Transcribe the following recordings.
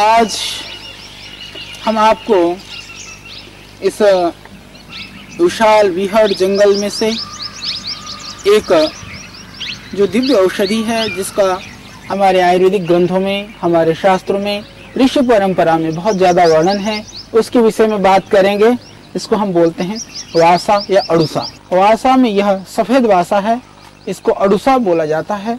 आज हम आपको इस विशाल विहड़ जंगल में से एक जो दिव्य औषधि है, जिसका हमारे आयुर्वेदिक ग्रंथों में, हमारे शास्त्रों में, ऋषि परंपरा में बहुत ज़्यादा वर्णन है, उसके विषय में बात करेंगे। इसको हम बोलते हैं वासा या अड़ूसा। वासा में यह सफ़ेद वासा है, इसको अड़ूसा बोला जाता है।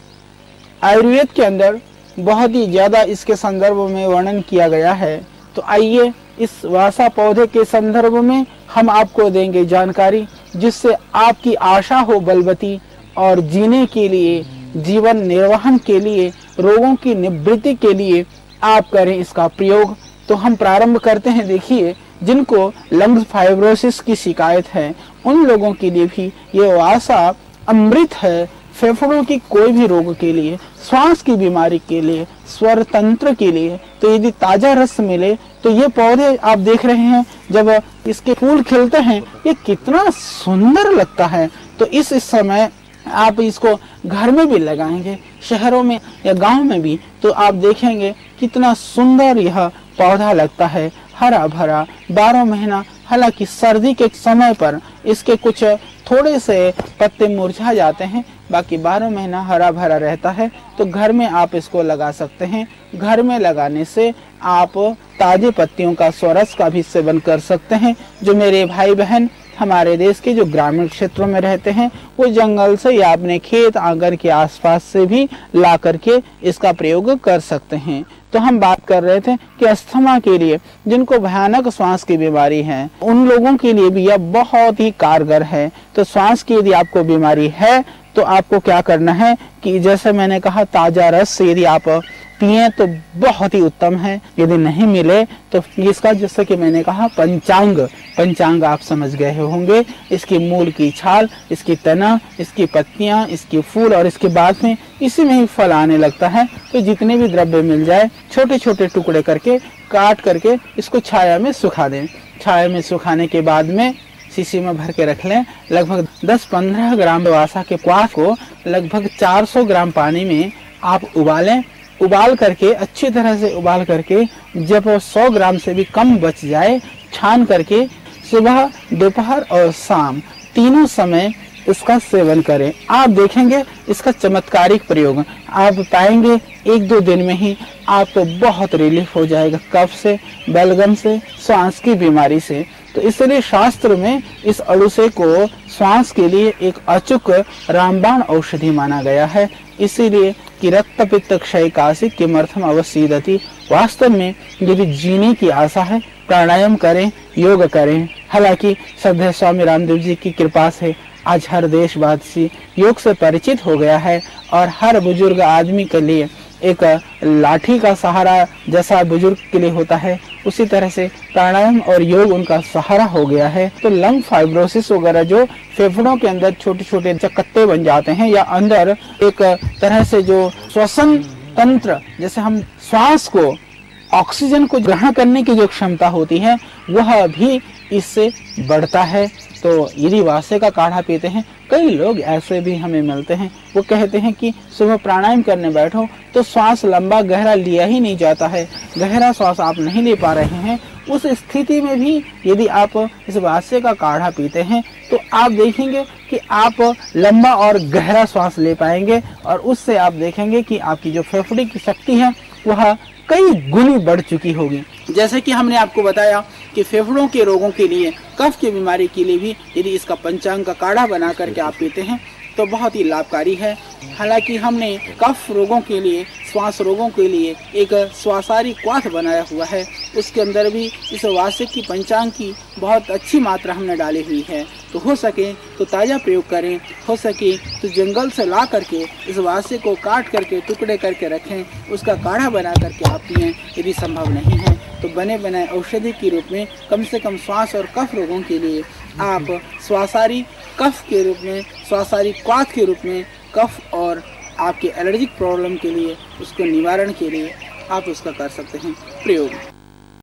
आयुर्वेद के अंदर बहुत ही ज़्यादा इसके संदर्भ में वर्णन किया गया है। तो आइए इस वासा पौधे के संदर्भ में हम आपको देंगे जानकारी, जिससे आपकी आशा हो बलवती और जीने के लिए, जीवन निर्वहन के लिए, रोगों की निवृत्ति के लिए आप करें इसका प्रयोग। तो हम प्रारंभ करते हैं। देखिए, जिनको लंग्स फाइब्रोसिस की शिकायत है, उन लोगों के लिए भी ये वासा अमृत है। फेफड़ों की कोई भी रोग के लिए, श्वास की बीमारी के लिए, स्वर तंत्र के लिए, तो यदि ताजा रस मिले तो ये पौधे आप देख रहे हैं, जब इसके फूल खिलते हैं ये कितना सुंदर लगता है। तो इस समय आप इसको घर में भी लगाएंगे, शहरों में या गांव में भी, तो आप देखेंगे कितना सुंदर यह पौधा लगता है, हरा भरा 12 महीना। हालांकि सर्दी के समय पर इसके कुछ थोड़े से पत्ते मुरझा जाते हैं, बाकी 12 महीना हरा भरा रहता है। तो घर में आप इसको लगा सकते हैं। घर में लगाने से आप ताजे पत्तियों का स्वरस का भी सेवन कर सकते हैं। जो मेरे भाई बहन हमारे देश के जो ग्रामीण क्षेत्रों में रहते हैं, वो जंगल से या अपने खेत आंगन के आसपास से भी ला करके इसका प्रयोग कर सकते हैं। तो हम बात कर रहे थे कि अस्थमा के लिए, जिनको भयानक श्वास की बीमारी है, उन लोगों के लिए भी यह बहुत ही कारगर है। तो श्वास की यदि आपको बीमारी है तो आपको क्या करना है कि जैसे मैंने कहा, ताजा रस से यदि आप पिए तो बहुत ही उत्तम है। यदि नहीं मिले तो इसका, जैसे कि मैंने कहा, पंचांग आप समझ गए होंगे। इसकी मूल की छाल, इसकी तना, इसकी पत्तियां, इसके फूल और इसके बाद में इसी में ही फल आने लगता है। तो जितने भी द्रव्य मिल जाए, छोटे छोटे टुकड़े करके काट करके इसको छाया में सुखा दें। छाया में सुखाने के बाद में शीशी में भर के रख लें। लगभग 10-15 ग्राम वासा के क्वाथ को लगभग 400 ग्राम पानी में आप उबालें। उबाल करके, अच्छी तरह से उबाल करके, जब 100 ग्राम से भी कम बच जाए, छान करके सुबह, दोपहर और शाम तीनों समय इसका सेवन करें। आप देखेंगे इसका चमत्कारिक प्रयोग आप पाएंगे। 1-2 दिन में ही आपको बहुत रिलीफ हो जाएगा कफ से, बलगम से, श्वास की बीमारी से। तो इसलिए शास्त्र में इस अड़ूसे को श्वास के लिए एक अचूक रामबाण औषधि माना गया है। इसीलिए कि रक्त पित्त क्षय काशी किमर्थम अवसीदति। वास्तव में यदि जीने की आशा है, प्राणायाम करें, योग करें। हालांकि श्रद्धेय स्वामी रामदेव जी की कृपा से आज हर देशवासी योग से परिचित हो गया है और हर बुजुर्ग आदमी के लिए एक लाठी का सहारा जैसा बुजुर्ग के लिए होता है, उसी तरह से प्राणायाम और योग उनका सहारा हो गया है। तो लंग फाइब्रोसिस वगैरह, जो फेफड़ों के अंदर छोटे छोटे चकत्ते बन जाते हैं, या अंदर एक तरह से जो श्वसन तंत्र, जैसे हम श्वास को, ऑक्सीजन को ग्रहण करने की जो क्षमता होती है, वह भी इससे बढ़ता है। तो यदि वासे का काढ़ा पीते हैं, कई लोग ऐसे भी हमें मिलते हैं, वो कहते हैं कि सुबह प्राणायाम करने बैठो तो श्वास लंबा गहरा लिया ही नहीं जाता है, गहरा श्वास आप नहीं ले पा रहे हैं। उस स्थिति में भी यदि आप इस वासे का काढ़ा पीते हैं तो आप देखेंगे कि आप लंबा और गहरा श्वास ले पाएंगे, और उससे आप देखेंगे कि आपकी जो फेफड़े की शक्ति है वह कई गुनी बढ़ चुकी होगी। जैसे कि हमने आपको बताया कि फेफड़ों के रोगों के लिए, कफ की बीमारी के लिए भी यदि इसका पंचांग का काढ़ा बना करके आप पीते हैं तो बहुत ही लाभकारी है। हालांकि हमने कफ रोगों के लिए, श्वास रोगों के लिए एक श्वासारी क्वाथ बनाया हुआ है, उसके अंदर भी इस वासे की पंचांग की बहुत अच्छी मात्रा हमने डाली हुई है। तो हो सके तो ताज़ा प्रयोग करें, हो सके तो जंगल से ला करके इस वासे को काट करके टुकड़े करके रखें, उसका काढ़ा बना करके आप पिएं। यदि संभव नहीं है तो बने बनाए औषधि के रूप में कम से कम श्वास और कफ रोगों के लिए आप श्वासारी कफ के रूप में, श्वासारी क्वाथ के रूप में, कफ और आपके एलर्जिक प्रॉब्लम के लिए, उसको निवारण के लिए आप उसका कर सकते हैं प्रयोग।